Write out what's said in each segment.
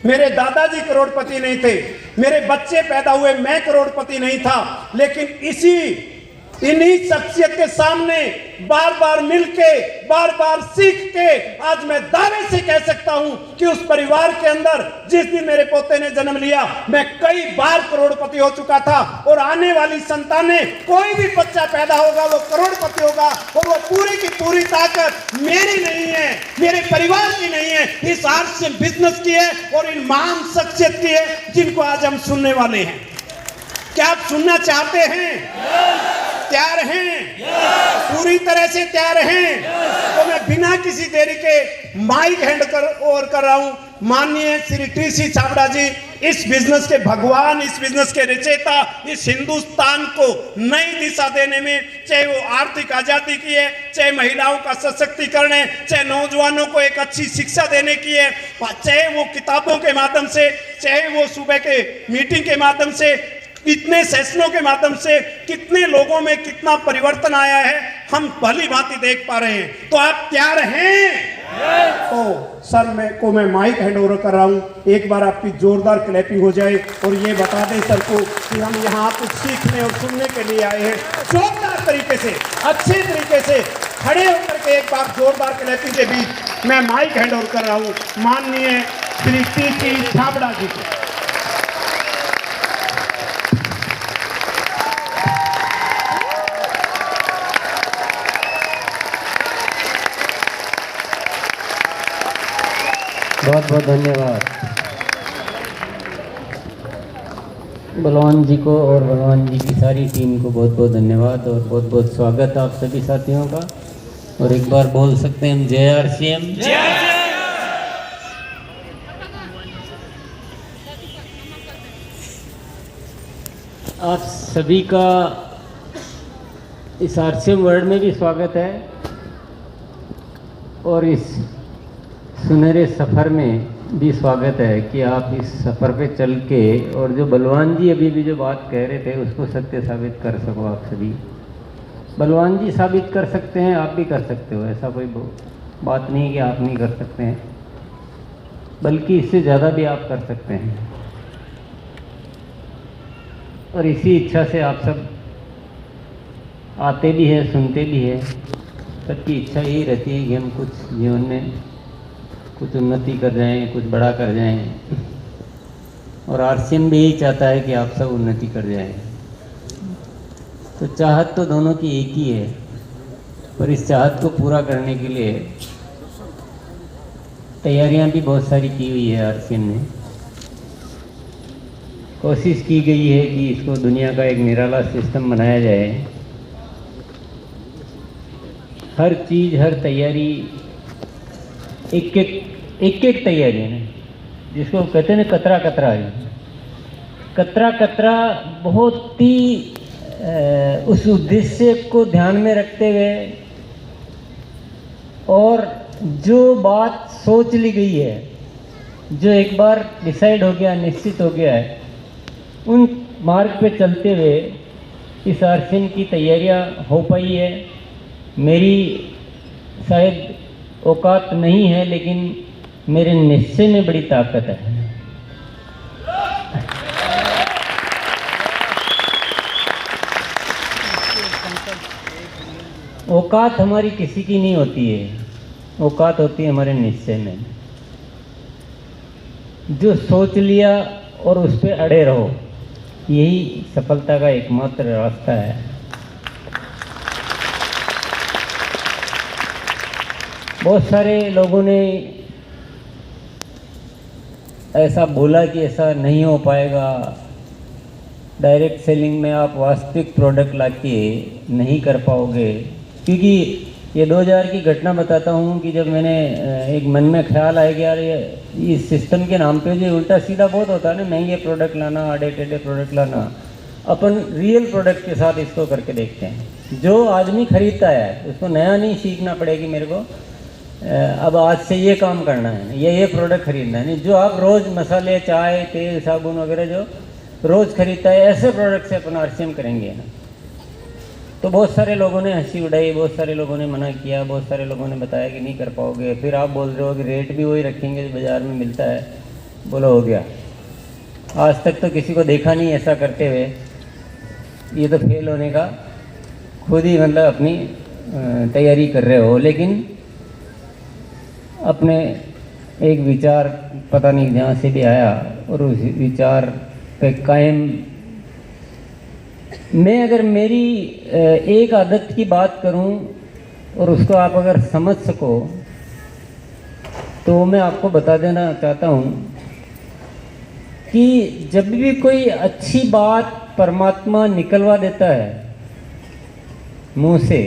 मेरे दादाजी करोड़पति नहीं थे, मेरे बच्चे पैदा हुए, मैं करोड़पति नहीं था, लेकिन इन्हीं शख्सियत के सामने बार बार मिलके, बार बार सीख के आज मैं दावे से कह सकता हूं कि उस परिवार के अंदर जिस दिन मेरे पोते ने जन्म लिया, मैं कई बार करोड़पति हो चुका था। और आने वाली संतानें, कोई भी बच्चा पैदा होगा वो करोड़पति होगा, और वो पूरी की पूरी ताकत मेरी नहीं है, मेरे परिवार की नहीं है, इस आर्ट्स बिजनेस की है और इन महान शख्सियत की है जिनको आज हम सुनने वाले हैं। क्या आप सुनना चाहते हैं? तैयार हैं? पूरी तरह से तैयार हैं? तो मैं बिना किसी देरी के माइक हैंड कर रहा हूं माननीय श्री टीसी छाबड़ा जी, इस बिजनेस के भगवान, इस बिजनेस के रचयिता, इस हिंदुस्तान को नई दिशा देने में, चाहे वो आर्थिक आजादी की है, चाहे महिलाओं का सशक्तिकरण है, चाहे नौजवानों को एक अच्छी शिक्षा देने की है, चाहे वो किताबों के माध्यम से, चाहे वो सुबह के मीटिंग के माध्यम से, इतने सेशनों के माध्यम से कितने लोगों में कितना परिवर्तन आया है हम भली भांति देख पा रहे हैं। तो आप तैयार हैं? तो सर मैं माइक हैंड ओवर कर रहा हूं, एक बार आपकी जोरदार क्लैपिंग हो जाए और ये बता दें सर को कि हम यहाँ कुछ सीखने और सुनने के लिए आए हैं। जोरदार तरीके से, अच्छे तरीके से खड़े होकर के एक बार जोरदार क्लैपिंग के बीच मैं माइक हैंड ओवर कर रहा हूँ माननीय श्री टीसी छाबड़ा जी को। बहुत बहुत धन्यवाद बलवान जी को और बलवान जी की सारी टीम को बहुत बहुत धन्यवाद और बहुत बहुत स्वागत आप सभी साथियों का। और एक बार बोल सकते हैं हम जय आरसीएम। आप सभी का इस आरसीएम वर्ल्ड में भी स्वागत है और इस सुनहरे सफ़र में भी स्वागत है कि आप इस सफ़र पे चल के, और जो बलवान जी अभी भी जो बात कह रहे थे उसको सत्य साबित कर सको। आप सभी बलवान जी साबित कर सकते हैं, आप भी कर सकते हो, ऐसा कोई बात नहीं है कि आप नहीं कर सकते हैं, बल्कि इससे ज़्यादा भी आप कर सकते हैं। और इसी इच्छा से आप सब आते भी हैं, सुनते भी हैं। सबकी इच्छा यही रहती है कि हम कुछ जीवन में कुछ उन्नति कर जाएं, कुछ बड़ा कर जाएं, और आरसीएम भी यही चाहता है कि आप सब उन्नति कर जाएं। तो चाहत तो दोनों की एक ही है, पर इस चाहत को पूरा करने के लिए तैयारियां भी बहुत सारी की हुई है। आरसीएम ने कोशिश की गई है कि इसको दुनिया का एक निराला सिस्टम बनाया जाए। हर चीज़, हर तैयारी, एक एक तैयारी है, जिसको कहते हैं कतरा कतरा है, कतरा कतरा बहुत ही उस उद्देश्य को ध्यान में रखते हुए, और जो बात सोच ली गई है, जो एक बार डिसाइड हो गया, निश्चित हो गया है, उन मार्ग पे चलते हुए इस आरसीएम की तैयारियां हो पाई है। मेरी शायद औकात नहीं है, लेकिन मेरे निश्चय में बड़ी ताकत है। औकात हमारी किसी की नहीं होती है, औकात होती है हमारे निश्चय में। जो सोच लिया और उस पर अड़े रहो, यही सफलता का एकमात्र रास्ता है। बहुत सारे लोगों ने ऐसा बोला कि ऐसा नहीं हो पाएगा, डायरेक्ट सेलिंग में आप वास्तविक प्रोडक्ट लाके नहीं कर पाओगे। क्योंकि ये 2000 की घटना बताता हूँ कि जब मैंने एक मन में ख्याल आया कि यार ये इस सिस्टम के नाम पे जो उल्टा सीधा बहुत होता है ना, महंगे प्रोडक्ट लाना, आड़े टेढ़े प्रोडक्ट लाना, अपन रियल प्रोडक्ट के साथ इसको करके देखते हैं। जो आदमी खरीदता है उसको नया नहीं सीखना पड़ेगी मेरे को, अब आज से ये काम करना है, ये प्रोडक्ट खरीदना है। नहीं, जो आप रोज़ मसाले, चाय, तेल, साबुन वगैरह जो रोज़ खरीदता है, ऐसे प्रोडक्ट से अपन आरसीएम करेंगे। तो बहुत सारे लोगों ने हंसी उड़ाई, बहुत सारे लोगों ने मना किया, बहुत सारे लोगों ने बताया कि नहीं कर पाओगे। फिर आप बोल रहे हो कि रेट भी वही रखेंगे जो बाज़ार में मिलता है। बोला हो गया। आज तक तो किसी को देखा नहीं ऐसा करते हुए। ये तो फेल होने का खुद ही मतलब अपनी तैयारी कर रहे हो, लेकिन अपने एक विचार पता नहीं जहाँ से भी आया और उस विचार पे कायम। मैं अगर मेरी एक आदत की बात करूं और उसको आप अगर समझ सको तो मैं आपको बता देना चाहता हूं कि जब भी कोई अच्छी बात परमात्मा निकलवा देता है मुंह से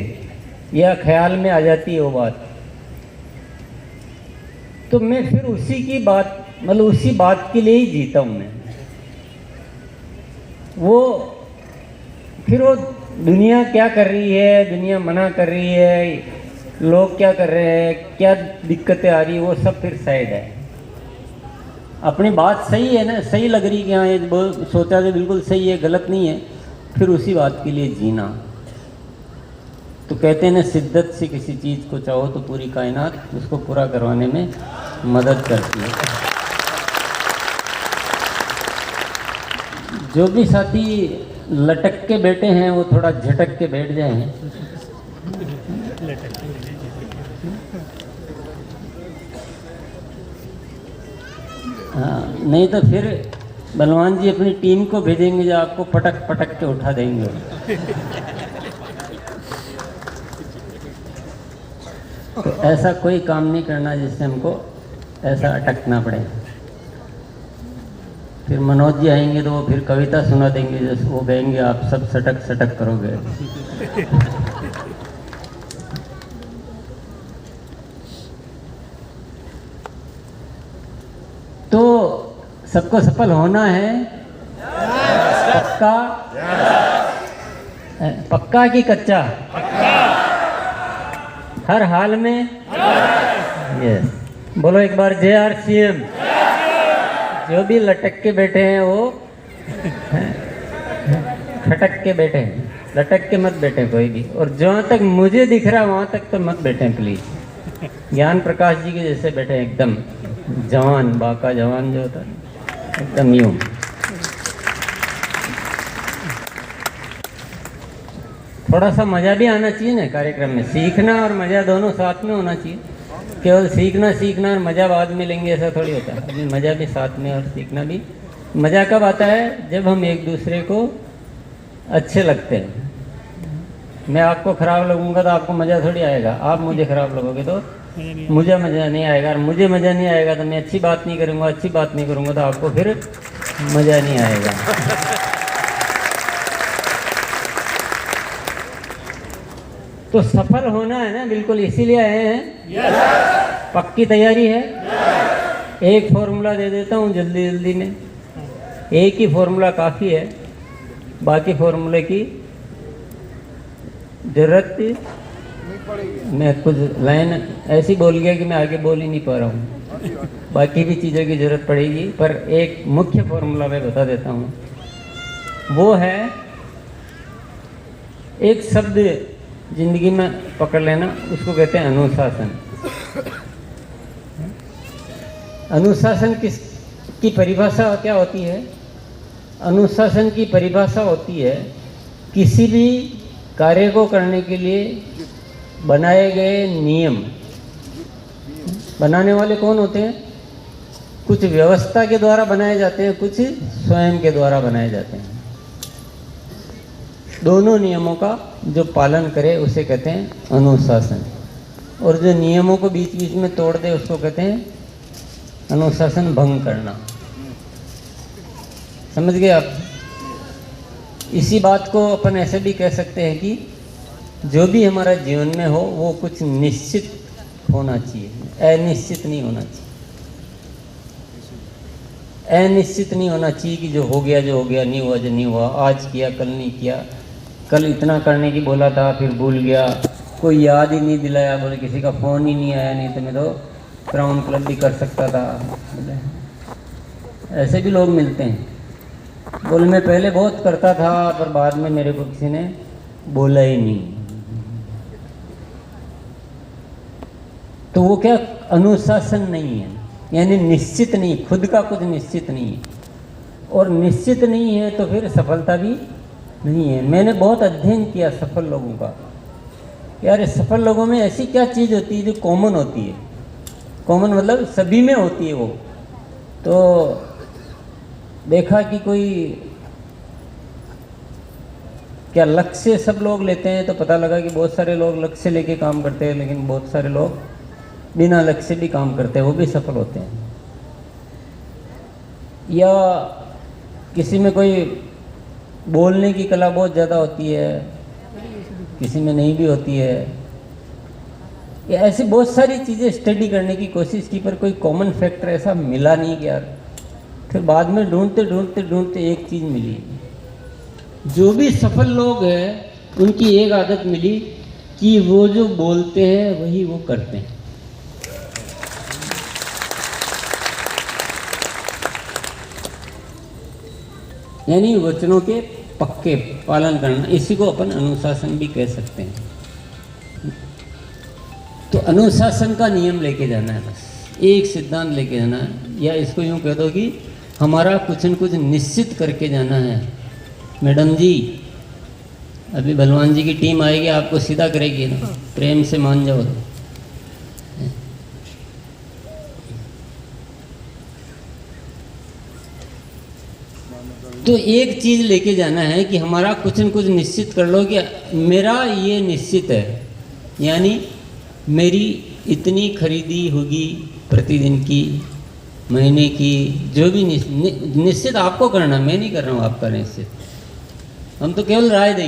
या ख्याल में आ जाती है वो बात, तो मैं फिर उसी की बात मतलब उसी बात के लिए ही जीता हूँ मैं। वो फिर वो दुनिया क्या कर रही है, दुनिया मना कर रही है, लोग क्या कर रहे हैं, क्या दिक्कतें आ रही है, वो सब फिर साइड है। अपनी बात सही है ना, सही लग रही है कि हाँ ये सोचा तो बिल्कुल सही है, गलत नहीं है, फिर उसी बात के लिए जीना। तो कहते हैं ना, शिद्दत से किसी चीज़ को चाहो तो पूरी कायनात उसको पूरा करवाने में मदद करती है। जो भी साथी लटक के बैठे हैं वो थोड़ा झटक के बैठ जाएं। हाँ, नहीं तो फिर बलवान जी अपनी टीम को भेजेंगे जो आपको पटक पटक के उठा देंगे। तो ऐसा कोई काम नहीं करना जिससे हमको ऐसा अटकना पड़े। फिर मनोज जी आएंगे तो वो फिर कविता सुना देंगे, जैसे वो कहेंगे आप सब सटक सटक करोगे। तो सबको सफल होना है पक्का, पक्का की कच्चा, हर हाल में यस। बोलो एक बार जय RCM। जो भी लटक के बैठे हैं वो खटक के बैठे हैं, लटक के मत बैठे कोई भी। और जहाँ तक मुझे दिख रहा वहाँ तक तो मत बैठे प्लीज। ज्ञान प्रकाश जी के जैसे बैठे एकदम जवान, बाका जवान जो होता है एकदम यूं। थोड़ा सा मज़ा भी आना चाहिए ना कार्यक्रम में, सीखना और मज़ा दोनों साथ में होना चाहिए। केवल सीखना और मज़ा बाद में लेंगे ऐसा थोड़ी होता है। अभी मज़ा भी साथ में और सीखना भी। मज़ा कब आता है? जब हम एक दूसरे को अच्छे लगते हैं। मैं आपको ख़राब लगूंगा तो आपको मज़ा थोड़ी आएगा, आप मुझे ख़राब लगोगे तो मुझे मज़ा नहीं आएगा, और मुझे मज़ा नहीं आएगा तो मैं अच्छी बात नहीं करूँगा तो आपको फिर मज़ा नहीं आएगा। तो सफल होना है ना, बिल्कुल इसीलिए आए हैं। पक्की तैयारी है। एक फॉर्मूला दे देता हूँ जल्दी में। एक ही फॉर्मूला काफ़ी है, बाकी फॉर्मूले की जरूरत मैं कुछ लाइन ऐसी बोल गया कि मैं आगे बोल ही नहीं पा रहा हूँ। बाकी भी चीज़ों की जरूरत पड़ेगी, पर एक मुख्य फॉर्मूला मैं बता देता हूँ। वो है, एक शब्द जिंदगी में पकड़ लेना, उसको कहते हैं अनुशासन। अनुशासन की परिभाषा क्या होती है? अनुशासन की परिभाषा होती है किसी भी कार्य को करने के लिए बनाए गए नियम। बनाने वाले कौन होते हैं? कुछ व्यवस्था के द्वारा बनाए जाते हैं, कुछ स्वयं के द्वारा बनाए जाते हैं। दोनों नियमों का जो पालन करे उसे कहते हैं अनुशासन, और जो नियमों को बीच बीच में तोड़ दे उसको कहते हैं अनुशासन भंग करना। समझ गए आप? इसी बात को अपन ऐसे भी कह सकते हैं कि जो भी हमारा जीवन में हो वो कुछ निश्चित होना चाहिए, अनिश्चित नहीं होना चाहिए। अनिश्चित नहीं होना चाहिए कि जो हो गया नहीं हुआ, जो नहीं हुआ, आज किया कल नहीं किया, कल इतना करने की बोला था फिर भूल गया, कोई याद ही नहीं दिलाया, बोले किसी का फ़ोन ही नहीं आया, नहीं तो मैं तो क्राउन क्लब भी कर सकता था। ऐसे भी लोग मिलते हैं। बोले मैं पहले बहुत करता था पर बाद में मेरे को किसी ने बोला ही नहीं। तो वो क्या? अनुशासन नहीं है। यानी निश्चित नहीं, खुद का कुछ निश्चित नहीं है, और निश्चित नहीं है तो फिर सफलता भी नहीं है। मैंने बहुत अध्ययन किया सफल लोगों का। यार सफल लोगों में ऐसी क्या चीज़ होती है जो कॉमन होती है, कॉमन मतलब सभी में होती है वो। तो देखा कि कोई क्या लक्ष्य सब लोग लेते हैं, तो पता लगा कि बहुत सारे लोग लक्ष्य लेके काम करते हैं, लेकिन बहुत सारे लोग बिना लक्ष्य भी काम करते हैं, वो भी सफल होते हैं। या किसी में कोई बोलने की कला बहुत ज़्यादा होती है, किसी में नहीं भी होती है। या ऐसी बहुत सारी चीज़ें स्टडी करने की कोशिश की, पर कोई कॉमन फैक्टर ऐसा मिला नहीं कि यार। फिर बाद में ढूंढते ढूंढते ढूंढते एक चीज़ मिली। जो भी सफल लोग हैं उनकी एक आदत मिली कि वो जो बोलते हैं वही वो करते हैं। यानी वचनों के पक्के पालन करना, इसी को अपन अनुशासन भी कह सकते हैं। तो अनुशासन का नियम लेके जाना है, बस एक सिद्धांत लेके जाना है। या इसको यूँ कह दो कि हमारा कुछ न कुछ निश्चित करके जाना है। मैडम जी, अभी बलवान जी की टीम आएगी, आपको सीधा करेगी ना, प्रेम से मान जाओ। तो एक चीज़ लेके जाना है कि हमारा कुछ न कुछ निश्चित कर लो कि मेरा ये निश्चित है, यानी मेरी इतनी खरीदी होगी प्रतिदिन की, महीने की, जो भी निश्चित आपको करना, मैं नहीं कर रहा हूँ आपका निश्चित। हम तो केवल राय देंगे।